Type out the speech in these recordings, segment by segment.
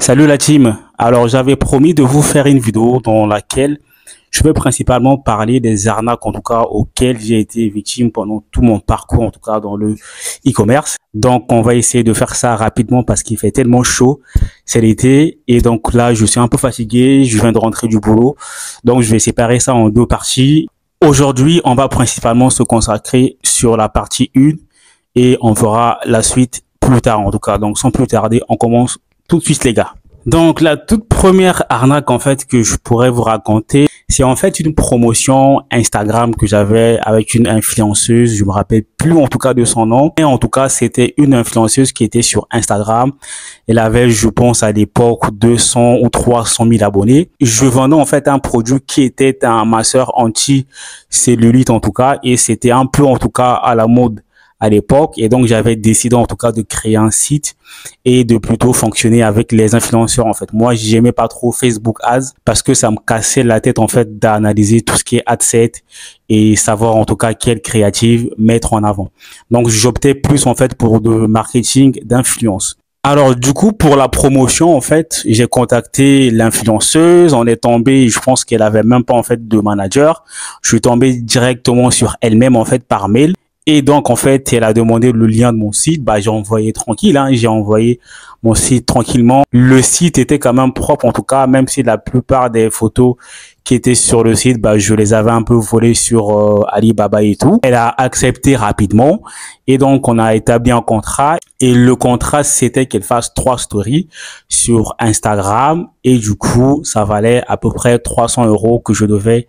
Salut la team. Alors j'avais promis de vous faire une vidéo dans laquelle je vais principalement parler des arnaques en tout cas auxquelles j'ai été victime pendant tout mon parcours en tout cas dans le e-commerce. Donc on va essayer de faire ça rapidement parce qu'il fait tellement chaud, c'est l'été et donc là je suis un peu fatigué, je viens de rentrer du boulot. Donc je vais séparer ça en deux parties. Aujourd'hui, on va principalement se consacrer sur la partie 1 et on fera la suite plus tard en tout cas. Donc sans plus tarder, on commence tout de suite les gars. Donc la toute première arnaque en fait que je pourrais vous raconter, c'est en fait une promotion Instagram que j'avais avec une influenceuse, je me rappelle plus en tout cas de son nom, mais en tout cas c'était une influenceuse qui était sur Instagram. Elle avait, je pense à l'époque 200 ou 300 000 abonnés. Je vendais en fait un produit qui était un masseur anti-cellulite en tout cas et c'était un peu en tout cas à la mode à l'époque et donc j'avais décidé en tout cas de créer un site et de plutôt fonctionner avec les influenceurs en fait. Moi, j'aimais pas trop Facebook Ads parce que ça me cassait la tête en fait d'analyser tout ce qui est ad set et savoir en tout cas quelle créative mettre en avant. Donc j'optais plus en fait pour de marketing d'influence. Alors du coup pour la promotion en fait j'ai contacté l'influenceuse, on est tombé, je pense qu'elle avait même pas en fait de manager, je suis tombé directement sur elle-même en fait par mail. Et donc, en fait, elle a demandé le lien de mon site. Bah, j'ai envoyé tranquille, hein. J'ai envoyé mon site tranquillement. Le site était quand même propre, en tout cas, même si la plupart des photos qui étaient sur le site, bah, je les avais un peu volées sur Alibaba et tout. Elle a accepté rapidement. Et donc, on a établi un contrat. Et le contrat, c'était qu'elle fasse 3 stories sur Instagram. Et du coup, ça valait à peu près 300 € que je devais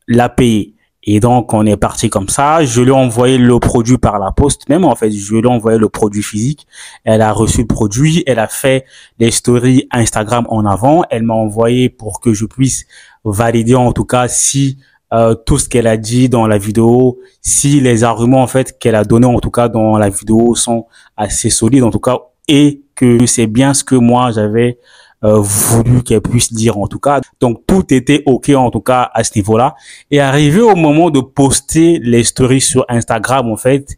la payer. Et donc, on est parti comme ça. Je lui ai envoyé le produit par la poste. Même, en fait, je lui ai envoyé le produit physique. Elle a reçu le produit. Elle a fait les stories Instagram en avant. Elle m'a envoyé pour que je puisse valider, en tout cas, si tout ce qu'elle a dit dans la vidéo, si les arguments, en fait, qu'elle a donnés, en tout cas, dans la vidéo sont assez solides, en tout cas, et que c'est bien ce que moi, j'avais voulu qu'elle puisse dire en tout cas. Donc tout était ok en tout cas à ce niveau-là. Et arrivé au moment de poster les stories sur Instagram en fait,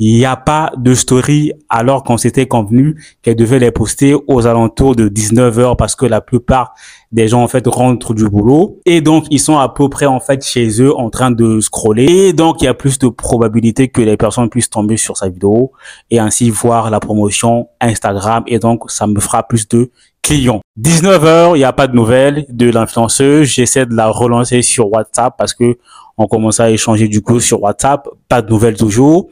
il n'y a pas de story alors qu'on s'était convenu qu'elle devait les poster aux alentours de 19 h parce que la plupart des gens en fait rentrent du boulot et donc ils sont à peu près en fait chez eux en train de scroller et donc il y a plus de probabilité que les personnes puissent tomber sur sa vidéo et ainsi voir la promotion Instagram et donc ça me fera plus de clients. 19 h, il n'y a pas de nouvelles de l'influenceuse. J'essaie de la relancer sur WhatsApp parce que on commence à échanger du coup sur WhatsApp. Pas de nouvelles toujours.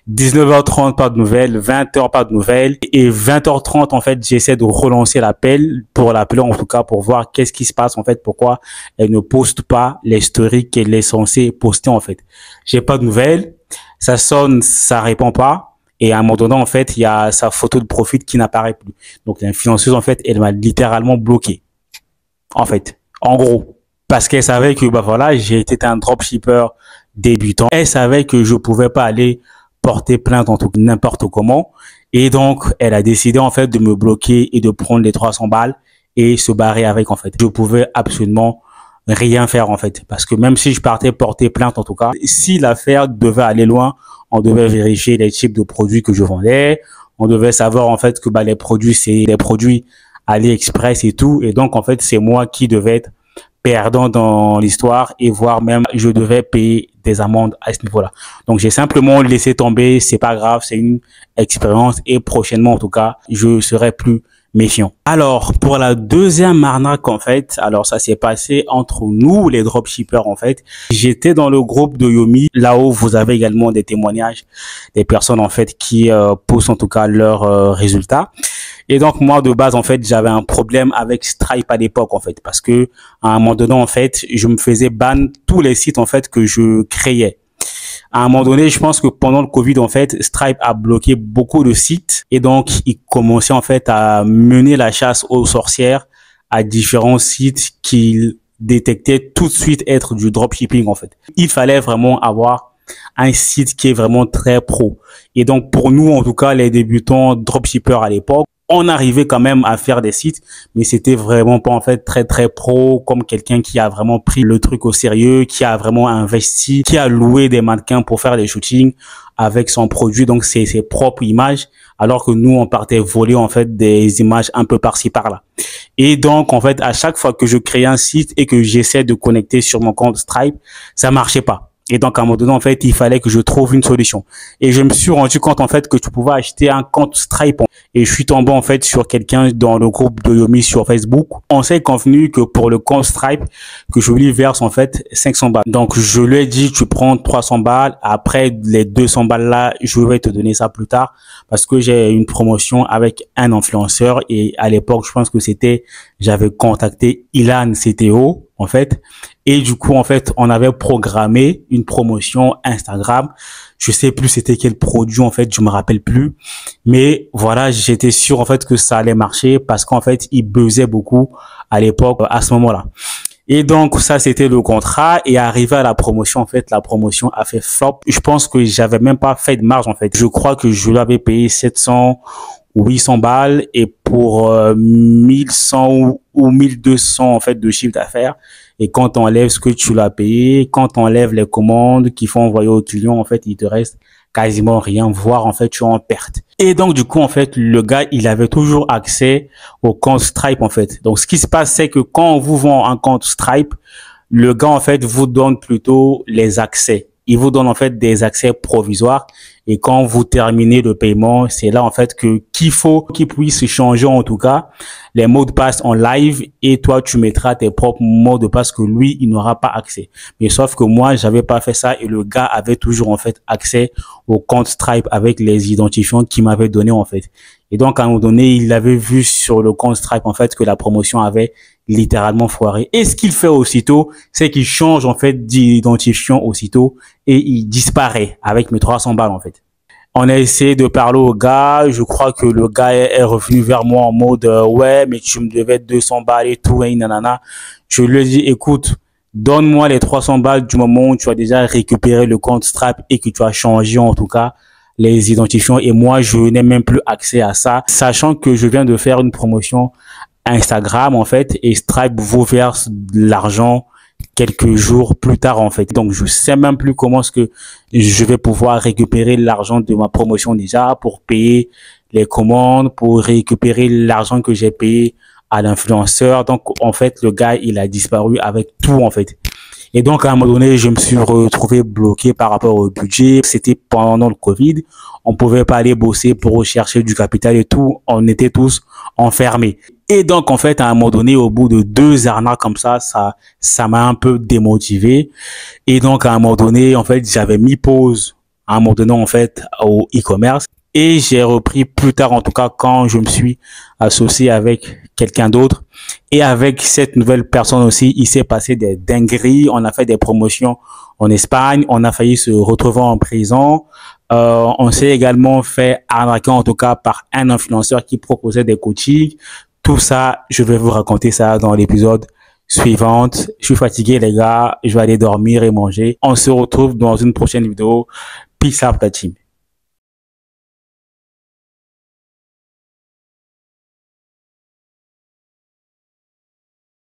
19 h 30, pas de nouvelles. 20 h, pas de nouvelles. Et 20 h 30, en fait, j'essaie de relancer l'appel pour l'appeler en tout cas pour voir qu'est-ce qui se passe en fait, pourquoi elle ne poste pas les stories qu'elle est censée poster en fait. J'ai pas de nouvelles. Ça sonne, ça répond pas. Et à un moment donné, en fait, il y a sa photo de profil qui n'apparaît plus. Donc, l'influenceuse, en fait, elle m'a littéralement bloqué. En fait, en gros. Parce qu'elle savait que, bah voilà, j'ai été un dropshipper débutant. Elle savait que je pouvais pas aller porter plainte en tout n'importe comment. Et donc, elle a décidé, en fait, de me bloquer et de prendre les 300 balles et se barrer avec, en fait. Je pouvais absolument rien faire, en fait. Parce que même si je partais porter plainte, en tout cas, si l'affaire devait aller loin, on devait vérifier les types de produits que je vendais. On devait savoir, en fait, que, bah, les produits, c'est des produits AliExpress et tout. Et donc, en fait, c'est moi qui devais être perdant dans l'histoire et voire même je devais payer des amendes à ce niveau-là. Donc j'ai simplement laissé tomber, c'est pas grave, c'est une expérience et prochainement en tout cas, je serai plus méfiant. Alors pour la deuxième arnaque en fait, alors ça s'est passé entre nous les dropshippers en fait. J'étais dans le groupe de Yomi, là-haut vous avez également des témoignages des personnes en fait qui postent en tout cas leurs résultats. Et donc moi de base en fait j'avais un problème avec Stripe à l'époque en fait parce que à un moment donné en fait je me faisais ban tous les sites en fait que je créais. À un moment donné, je pense que pendant le Covid, en fait, Stripe a bloqué beaucoup de sites et donc il commençait en fait à mener la chasse aux sorcières à différents sites qu'il détectait tout de suite être du dropshipping en fait. Il fallait vraiment avoir un site qui est vraiment très pro. Et donc pour nous, en tout cas, les débutants dropshippers à l'époque, on arrivait quand même à faire des sites, mais c'était vraiment pas en fait très pro, comme quelqu'un qui a vraiment pris le truc au sérieux, qui a vraiment investi, qui a loué des mannequins pour faire des shootings avec son produit, donc c'est ses propres images, alors que nous on partait voler en fait des images un peu par-ci par-là. Et donc, en fait, à chaque fois que je créais un site et que j'essaie de connecter sur mon compte Stripe, ça marchait pas. Et donc, à un moment donné, en fait, il fallait que je trouve une solution. Et je me suis rendu compte, en fait, que tu pouvais acheter un compte Stripe. Et je suis tombé, en fait, sur quelqu'un dans le groupe de Yomi sur Facebook. On s'est convenu que pour le compte Stripe, que je lui verse, en fait, 500 balles. Donc, je lui ai dit, tu prends 300 balles. Après, les 200 balles là, je vais te donner ça plus tard. Parce que j'ai une promotion avec un influenceur. Et à l'époque, je pense que j'avais contacté Ilan CTO, en fait. Et du coup, en fait, on avait programmé une promotion Instagram. Je sais plus c'était quel produit, en fait, je me rappelle plus. Mais voilà, j'étais sûr, en fait, que ça allait marcher parce qu'en fait, il buzzait beaucoup à l'époque, à ce moment-là. Et donc, ça, c'était le contrat. Et arrivé à la promotion, en fait, la promotion a fait flop. Je pense que j'avais même pas fait de marge, en fait. Je crois que je l'avais payé 700 ou 800 balles et pour 1100 ou 1200, en fait, de chiffre d'affaires. Et quand on enlève ce que tu l'as payé, quand on enlève les commandes qu'il faut envoyer au client, en fait, il te reste quasiment rien, voire en fait, tu es en perte. Et donc, du coup, en fait, le gars, il avait toujours accès au compte Stripe, en fait. Donc, ce qui se passe, c'est que quand on vous vend un compte Stripe, le gars, en fait, vous donne plutôt les accès. Il vous donne, en fait, des accès provisoires. Et quand vous terminez le paiement, c'est là, en fait, qu'il faut qu'il puisse changer, en tout cas, les mots de passe en live et toi, tu mettras tes propres mots de passe que lui, il n'aura pas accès. Mais sauf que moi, j'avais pas fait ça et le gars avait toujours, en fait, accès au compte Stripe avec les identifiants qu'il m'avait donné, en fait. Et donc, à un moment donné, il avait vu sur le compte Stripe, en fait, que la promotion avait littéralement foiré. Et ce qu'il fait aussitôt, c'est qu'il change, en fait, d'identifiant aussitôt et il disparaît avec mes 300 balles, en fait. On a essayé de parler au gars. Je crois que le gars est revenu vers moi en mode ouais, mais tu me devais 200 balles et tout, et nanana. Je lui ai dit, écoute, donne-moi les 300 balles du moment où tu as déjà récupéré le compte Stripe et que tu as changé, en tout cas, les identifiants. Et moi, je n'ai même plus accès à ça, sachant que je viens de faire une promotion Instagram, en fait, et Stripe vous verse de l'argent quelques jours plus tard, en fait. Donc, je sais même plus comment est-ce que je vais pouvoir récupérer l'argent de ma promotion déjà pour payer les commandes, pour récupérer l'argent que j'ai payé à l'influenceur. Donc, en fait, le gars, il a disparu avec tout, en fait. Et donc, à un moment donné, je me suis retrouvé bloqué par rapport au budget. C'était pendant le Covid. On pouvait pas aller bosser pour rechercher du capital et tout. On était tous enfermés. Et donc, en fait, à un moment donné, au bout de 2 arnaques comme ça m'a un peu démotivé. Et donc, à un moment donné, en fait, j'avais mis pause à un moment donné, en fait, au e-commerce. Et j'ai repris plus tard, en tout cas, quand je me suis associé avec quelqu'un d'autre. Et avec cette nouvelle personne aussi, il s'est passé des dingueries. On a fait des promotions en Espagne. On a failli se retrouver en prison. On s'est également fait arnaquer, en tout cas, par un influenceur qui proposait des coachings. Tout ça, je vais vous raconter ça dans l'épisode suivant. Je suis fatigué, les gars. Je vais aller dormir et manger. On se retrouve dans une prochaine vidéo. Peace out, la team.